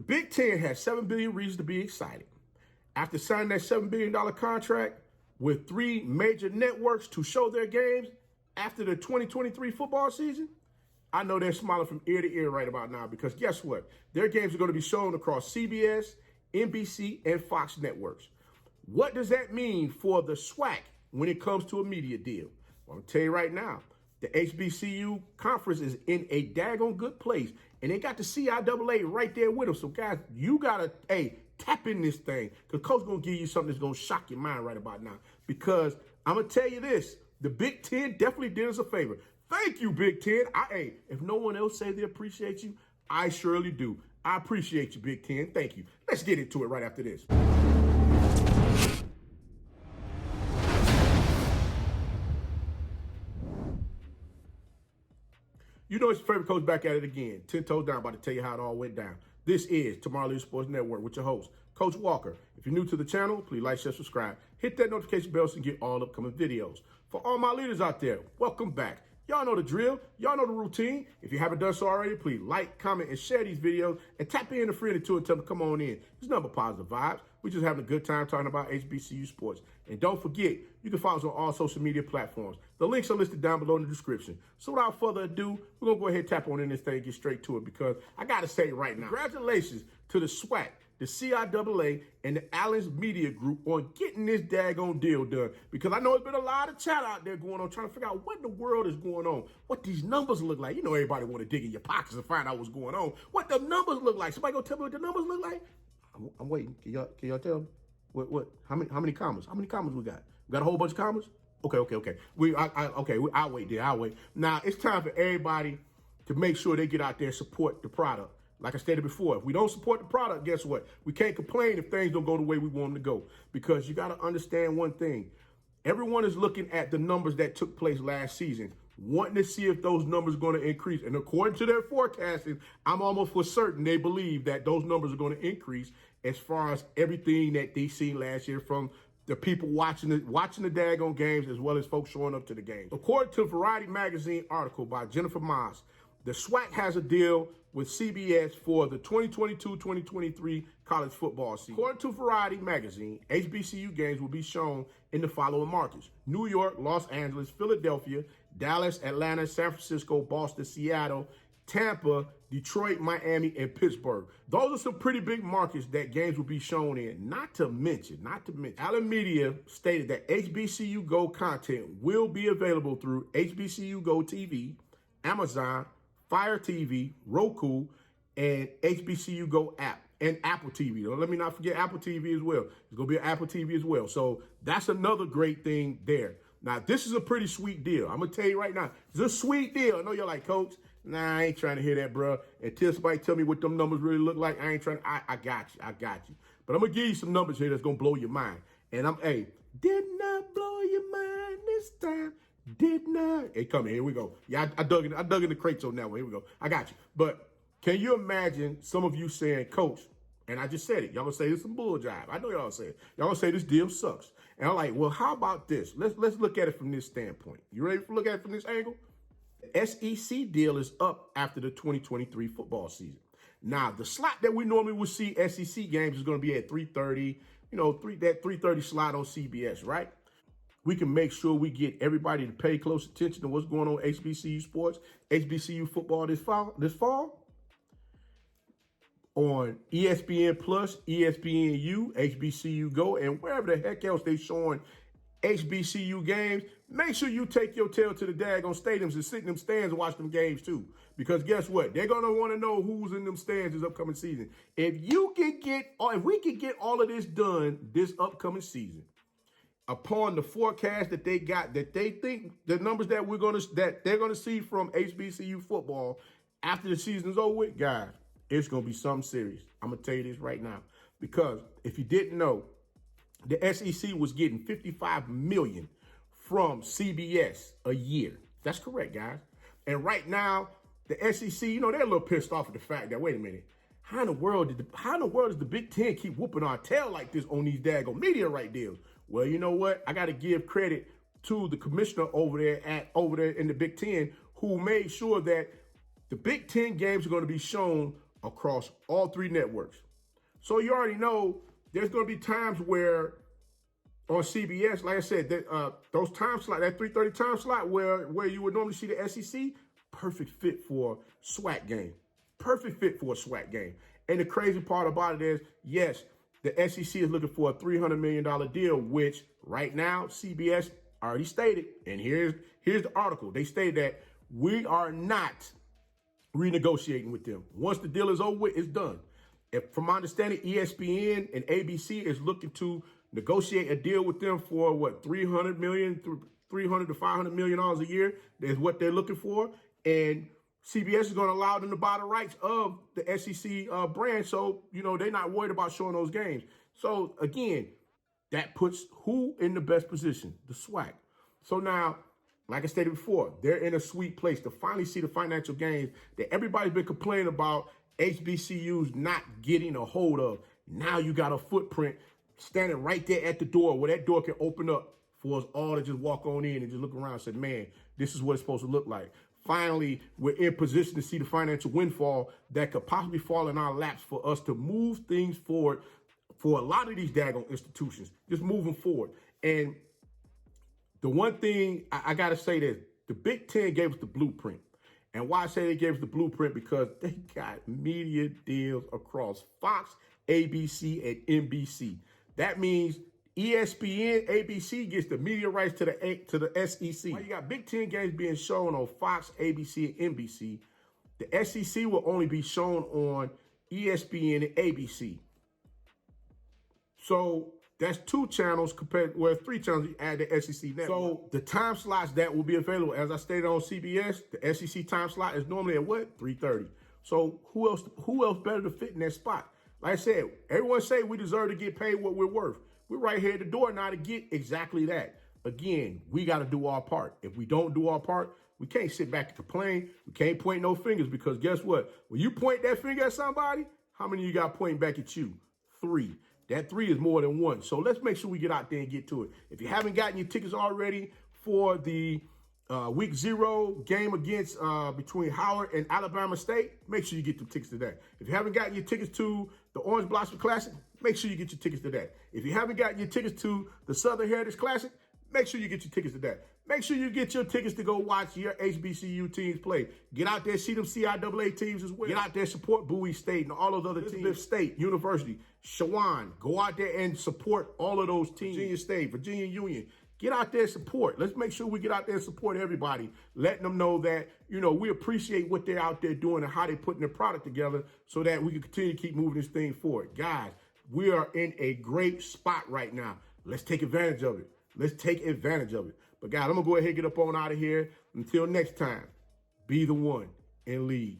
The Big 10 has 7 billion reasons to be excited. After signing that $7 billion contract with 3 major networks to show their games after the 2023 football season, I know they're smiling from ear to ear right about now, because guess what? Their games are going to be shown across CBS, NBC, and Fox networks. What does that mean for the SWAC when it comes to a media deal? Well, I'm tell you right now, the HBCU conference is in a daggone good place, and they got the CIAA right there with them. So guys, you gotta tap in this thing, because Coach gonna give you something that's gonna shock your mind right about now. Because I'm gonna tell you this, the Big 10 definitely did us a favor. Thank you, Big 10. If no one else say they appreciate you, I surely do. I appreciate you, Big 10. Thank you. Let's get into it right after this. You know, it's your favorite coach back at it again. 10 toes down, about to tell you how it all went down. This is Tomorrow Leader Sports Network with your host, Coach Walker. If you're new to the channel, please like, share, subscribe. Hit that notification bell so you get all upcoming videos. For all my leaders out there, welcome back. Y'all know the drill. Y'all know the routine. If you haven't done so already, please like, comment, and share these videos, and tap in a friend or two and tell them to come on in. There's nothing but positive vibes. We're just having a good time talking about HBCU sports. And don't forget, you can follow us on all social media platforms. The links are listed down below in the description. So without further ado, we're going to go ahead and tap on in this thing and get straight to it, because I got to say right now, congratulations to the SWAC, the CIAA, and the Allen's Media Group on getting this daggone deal done. Because I know there's been a lot of chat out there going on, trying to figure out what in the world is going on, what these numbers look like. You know, everybody want to dig in your pockets and find out what's going on. What the numbers look like. Somebody go tell me what the numbers look like? I'm waiting. Can y'all tell me? What? How many commas? How many commas we got? We got a whole bunch of commas? Okay. I'll wait there. I'll wait. Now, it's time for everybody to make sure they get out there and support the product. Like I stated before, if we don't support the product, guess what? We can't complain if things don't go the way we want them to go. Because you got to understand one thing. Everyone is looking at the numbers that took place last season, wanting to see if those numbers are going to increase. And according to their forecasting, I'm almost for certain they believe that those numbers are going to increase as far as everything that they seen last year, from the people watching the daggone games as well as folks showing up to the games. According to a Variety magazine article by Jennifer Moss, the SWAC has a deal with CBS for the 2022-2023 college football season. According to Variety magazine, HBCU games will be shown in the following markets: New York, Los Angeles, Philadelphia, Dallas, Atlanta, San Francisco, Boston, Seattle, Tampa, Detroit, Miami, and Pittsburgh. Those are some pretty big markets that games will be shown in. Not to mention, Allen Media stated that HBCU Go content will be available through HBCU Go TV, Amazon, Fire TV, Roku, and HBCU Go app, and Apple TV. Let me not forget Apple TV as well. It's going to be an Apple TV as well. So that's another great thing there. Now, this is a pretty sweet deal. I'm going to tell you right now, it's a sweet deal. I know you're like, Coach, nah, I ain't trying to hear that, bro. Until somebody tell me what them numbers really look like, I ain't trying to, I got you. But I'm going to give you some numbers here that's going to blow your mind. And didn't I blow your mind this time? Didn't I? Hey, come here we go. Yeah, I dug in the crates on that one. Here we go. I got you. But can you imagine some of you saying, Coach, and I just said it, y'all gonna say this is some bull jive. I know y'all say it. Y'all gonna say this deal sucks. And I'm like, well, how about this? Let's look at it from this standpoint. You ready to look at it from this angle? The SEC deal is up after the 2023 football season. Now, the slot that we normally would see SEC games is gonna be at 3:30, that 3:30 slot on CBS, right? We can make sure we get everybody to pay close attention to what's going on in HBCU sports, HBCU football this fall on ESPN Plus, ESPNU, HBCU Go, and wherever the heck else they showing HBCU games. Make sure you take your tail to the daggone stadiums and sit in them stands and watch them games too. Because guess what? They're going to want to know who's in them stands this upcoming season. If we can get all of this done this upcoming season, upon the forecast that they got, that they think the numbers that they're gonna see from HBCU football after the season's over with, guys, it's gonna be something serious. I'm gonna tell you this right now, because if you didn't know, the SEC was getting $55 million from CBS a year. That's correct, guys. And right now, the SEC, they're a little pissed off at the fact that, wait a minute, how in the world does the Big 10 keep whooping our tail like this on these daggone media right deals? Well, you know what? I got to give credit to the commissioner over there in the Big 10, who made sure that the Big 10 games are going to be shown across all 3 networks. So you already know there's going to be times where on CBS, like I said, those time slot, that 3:30 time slot where you would normally see the SEC, perfect fit for SWAC game. Perfect fit for a SWAC game. And the crazy part about it is, yes, the SEC is looking for a $300 million deal, which right now CBS already stated, and here's the article. They stated that we are not renegotiating with them. Once the deal is over with, it's done. If, from my understanding, ESPN and ABC is looking to negotiate a deal with them for what, $300 to $500 million a year. That's what they're looking for. And CBS is going to allow them to buy the rights of the SEC brand. So, you know, they're not worried about showing those games. So, again, that puts who in the best position? The SWAC. So now, like I stated before, they're in a sweet place to finally see the financial gains that everybody's been complaining about HBCUs not getting a hold of. Now you got a footprint standing right there at the door where that door can open up for us all to just walk on in and just look around and say, man, this is what it's supposed to look like. Finally, we're in position to see the financial windfall that could possibly fall in our laps for us to move things forward for a lot of these daggone institutions, just moving forward. And the one thing I got to say is the Big 10 gave us the blueprint. And why I say they gave us the blueprint? Because they got media deals across Fox, ABC, and NBC. That means ESPN, ABC gets the media rights to the SEC. While you got Big 10 games being shown on Fox, ABC, and NBC, the SEC will only be shown on ESPN and ABC. So that's 2 channels compared, well, 3 channels you add the SEC network. So the time slots that will be available, as I stated on CBS, the SEC time slot is normally at what? 3:30. So who else better to fit in that spot? Like I said, everyone say we deserve to get paid what we're worth. We're right here at the door now to get exactly that. Again, we got to do our part. If we don't do our part, we can't sit back and complain. We can't point no fingers, because guess what? When you point that finger at somebody, how many of you got pointing back at you? 3. That 3 is more than 1. So let's make sure we get out there and get to it. If you haven't gotten your tickets already for the week 0 game against between Howard and Alabama State, make sure you get the tickets to that. If you haven't gotten your tickets to the Orange Blossom Classic, make sure you get your tickets to that. If you haven't gotten your tickets to the Southern Heritage Classic, make sure you get your tickets to that. Make sure you get your tickets to go watch your HBCU teams play. Get out there, see them CIAA teams as well. Get out there, support Bowie State and all those other teams. Elizabeth State, University, Shawan. Go out there and support all of those teams. Virginia State, Virginia Union. Get out there and support. Let's make sure we get out there and support everybody, letting them know that, you know, we appreciate what they're out there doing and how they're putting their product together so that we can continue to keep moving this thing forward. Guys, we are in a great spot right now. Let's take advantage of it. Let's take advantage of it. But guys, I'm going to go ahead and get up on out of here. Until next time, be the one and lead.